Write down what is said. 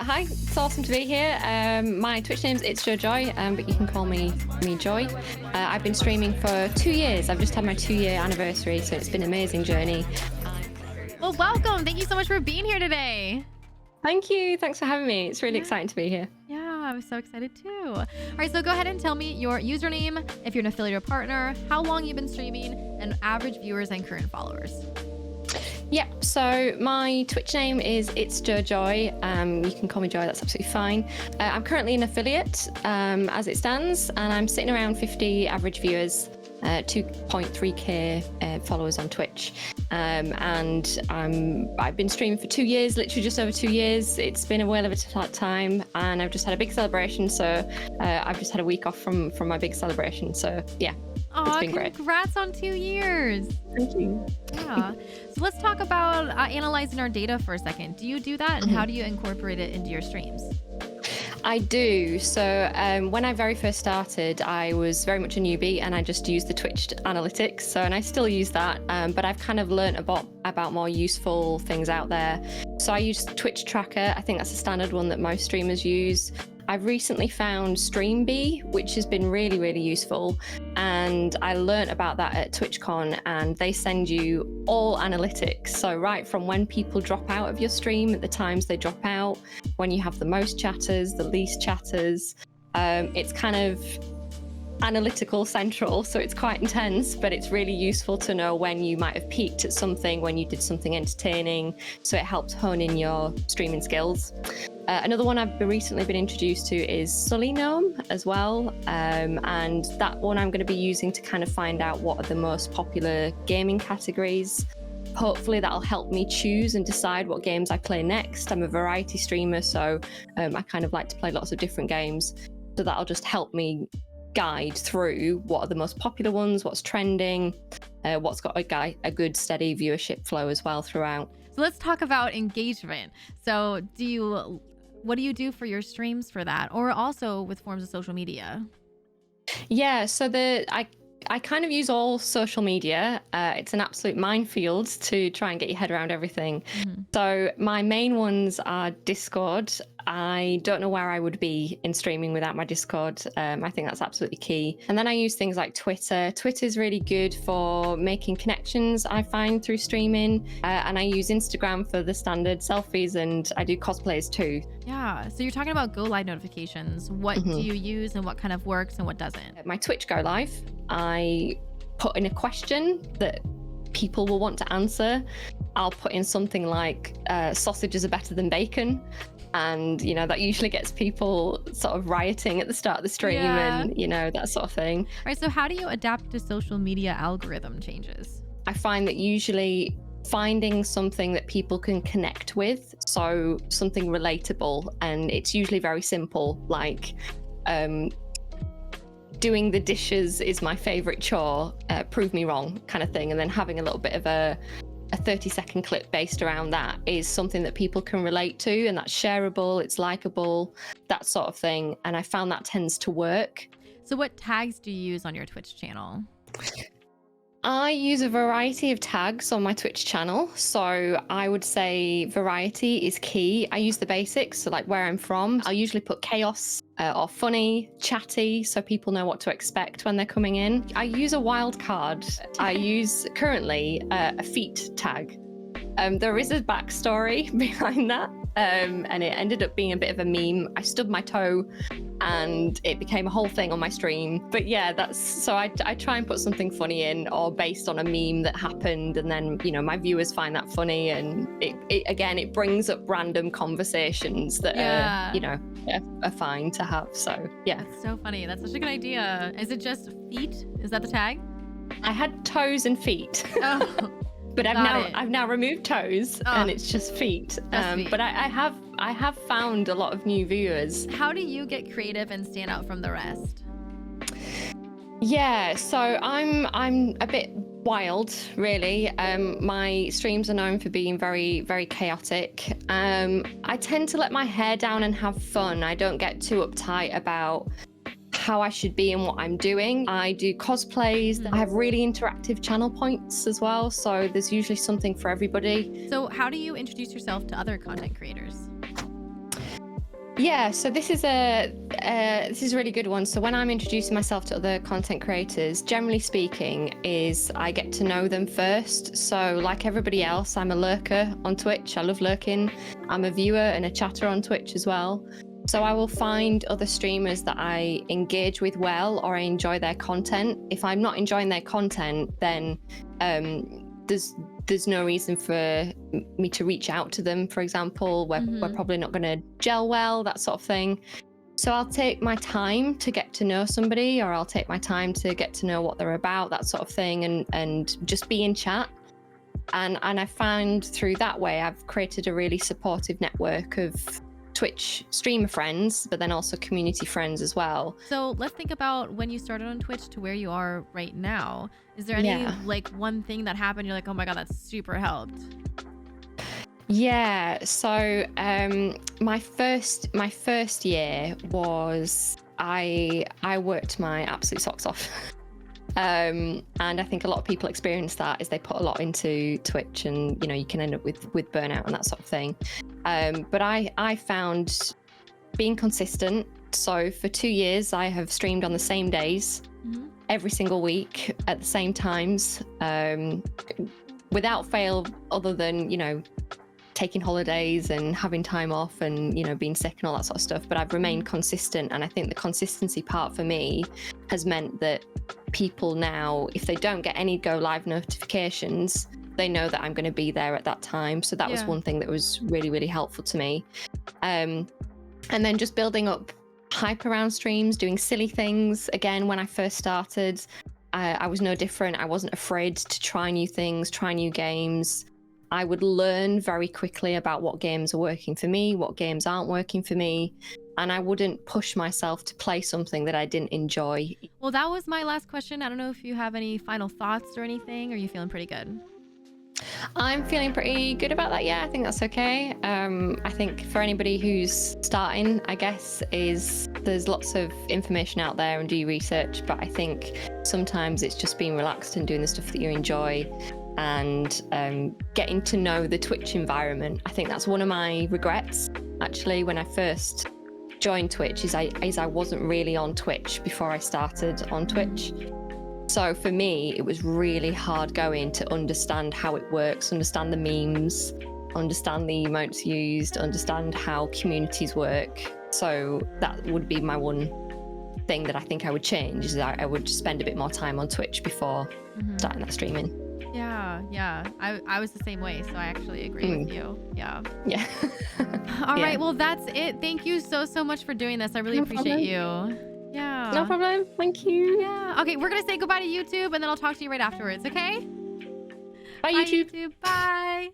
Hi, it's awesome to be here. My Twitch name's itsJoJoy, but you can call me Joy. I've been streaming for 2 years. I've just had my 2-year anniversary, so it's been an amazing journey. Well, welcome. Thank you so much for being here today. Thank you. Thanks for having me. It's really exciting to be here. Yeah, I was so excited too. All right, so go ahead and tell me your username, if you're an affiliate or partner, how long you've been streaming, and average viewers and current followers. Yep, so my Twitch name is itsJoJoy. You can call me Joy, that's absolutely fine. I'm currently an affiliate as it stands, and I'm sitting around 50 average viewers, 2.3k followers on Twitch. And I've been streaming for 2 years, literally just over 2 years. It's been a whale of a time, and I've just had a big celebration. So I've just had a week off from my big celebration. So yeah. It's been great. Congrats on 2 years. Thank you. Yeah. So let's talk about analyzing our data for a second. Do you do that, and how do you incorporate it into your streams? I do. So when I very first started, I was very much a newbie, and I just used the Twitch analytics. So, and I still use that, but I've kind of learned about more useful things out there. So I use Twitch Tracker. I think that's a standard one that most streamers use. I've recently found StreamBee, which has been really, really useful. And I learned about that at TwitchCon, and they send you all analytics. So right from when people drop out of your stream, at the times they drop out, when you have the most chatters, the least chatters, it's kind of analytical central, so it's quite intense, but it's really useful to know when you might have peaked at something, when you did something entertaining, so it helps hone in your streaming skills. Another one I've recently been introduced to is Gnome as well, and that one I'm going to be using to kind of find out what are the most popular gaming categories. Hopefully that'll help me choose and decide what games I play next. I'm a variety streamer, so I kind of like to play lots of different games, so that'll just help me guide through what are the most popular ones, what's trending, what's got a good steady viewership flow as well throughout. So let's talk about engagement. So what do you do for your streams for that, or also with forms of social media? Yeah, so I kind of use all social media. It's an absolute minefield to try and get your head around everything. So my main ones are Discord. I don't know where I would be in streaming without my Discord. I think that's absolutely key. And then I use things like Twitter. Twitter's really good for making connections, I find, through streaming. And I use Instagram for the standard selfies, and I do cosplays too. Yeah, so you're talking about go live notifications. What do you use, and what kind of works and what doesn't? My Twitch go live, I put in a question that people will want to answer. I'll put in something like sausages are better than bacon. And, you know, that usually gets people sort of rioting at the start of the stream, and, you know, that sort of thing. All right, so how do you adapt to social media algorithm changes? I find that usually finding something that people can connect with, so something relatable, and it's usually very simple, like doing the dishes is my favorite chore, prove me wrong kind of thing, and then having a little bit of a 30-second clip based around that is something that people can relate to, and that's shareable, it's likable, that sort of thing. And I found that tends to work. So what tags do you use on your Twitch channel? I use a variety of tags on my Twitch channel. So I would say variety is key. I use the basics, so like where I'm from. I'll usually put chaos or funny, chatty, so people know what to expect when they're coming in. I use a wild card. I use currently a feet tag. There is a backstory behind that, and it ended up being a bit of a meme. I stubbed my toe and it became a whole thing on my stream. But yeah, that's so I try and put something funny in, or based on a meme that happened, and then, you know, my viewers find that funny, and it brings up random conversations that are, you know, are fine to have. So yeah, that's so funny. That's such a good idea. Is it just feet? Is that the tag? I had toes and feet. Oh. But I've now removed toes, and it's just feet. Feet. But I have found a lot of new viewers. How do you get creative and stand out from the rest? Yeah, so I'm a bit wild, really. My streams are known for being very, very chaotic. I tend to let my hair down and have fun. I don't get too uptight about how I should be and what I'm doing. I do cosplays. I have really interactive channel points as well, so there's usually something for everybody. So how do you introduce yourself to other content creators? Yeah, so this is a really good one. So when I'm introducing myself to other content creators, generally speaking, is I get to know them first. So like everybody else, I'm a lurker on Twitch. I love lurking. I'm a viewer and a chatter on Twitch as well. So I will find other streamers that I engage with well, or I enjoy their content. If I'm not enjoying their content, then there's no reason for me to reach out to them, for example. We're probably not going to gel well, that sort of thing. So I'll take my time to get to know somebody, or I'll take my time to get to know what they're about, that sort of thing, and just be in chat. And I find through that way, I've created a really supportive network of Twitch streamer friends, but then also community friends as well. So let's think about when you started on Twitch to where you are right now. Is there any like one thing that happened you're like, oh my god, that super helped? Yeah, so my first year was I worked my absolute socks off. And I think a lot of people experience that, is they put a lot into Twitch, and you can end up with burnout and that sort of thing. But I found being consistent. So for 2 years, I have streamed on the same days, every single week at the same times, without fail, other than, taking holidays and having time off and, being sick and all that sort of stuff. But I've remained consistent. And I think the consistency part for me has meant that people now, if they don't get any go live notifications, they know that I'm going to be there at that time. So that was one thing that was really, really helpful to me. And then just building up hype around streams, doing silly things. Again, when I first started, I was no different. I wasn't afraid to try new things, try new games. I would learn very quickly about what games are working for me, what games aren't working for me. And I wouldn't push myself to play something that I didn't enjoy. Well, that was my last question. I don't know if you have any final thoughts or anything. Or are you feeling pretty good? I'm feeling pretty good about that. Yeah, I think that's okay. I think for anybody who's starting, I guess, there's lots of information out there, and do your research. But I think sometimes it's just being relaxed and doing the stuff that you enjoy, and getting to know the Twitch environment. I think that's one of my regrets, actually, when I first joined Twitch, is I wasn't really on Twitch before I started on Twitch. So for me, it was really hard going to understand how it works, understand the memes, understand the emotes used, understand how communities work. So that would be my one thing that I think I would change, is that I would spend a bit more time on Twitch before starting that streaming. Yeah. I was the same way, so I actually agree with you. Yeah. All right, well, that's it. Thank you so much for doing this. I really appreciate you. Yeah. No problem. Thank you. Yeah. Okay, we're going to say goodbye to YouTube, and then I'll talk to you right afterwards, okay? Bye, YouTube. Bye.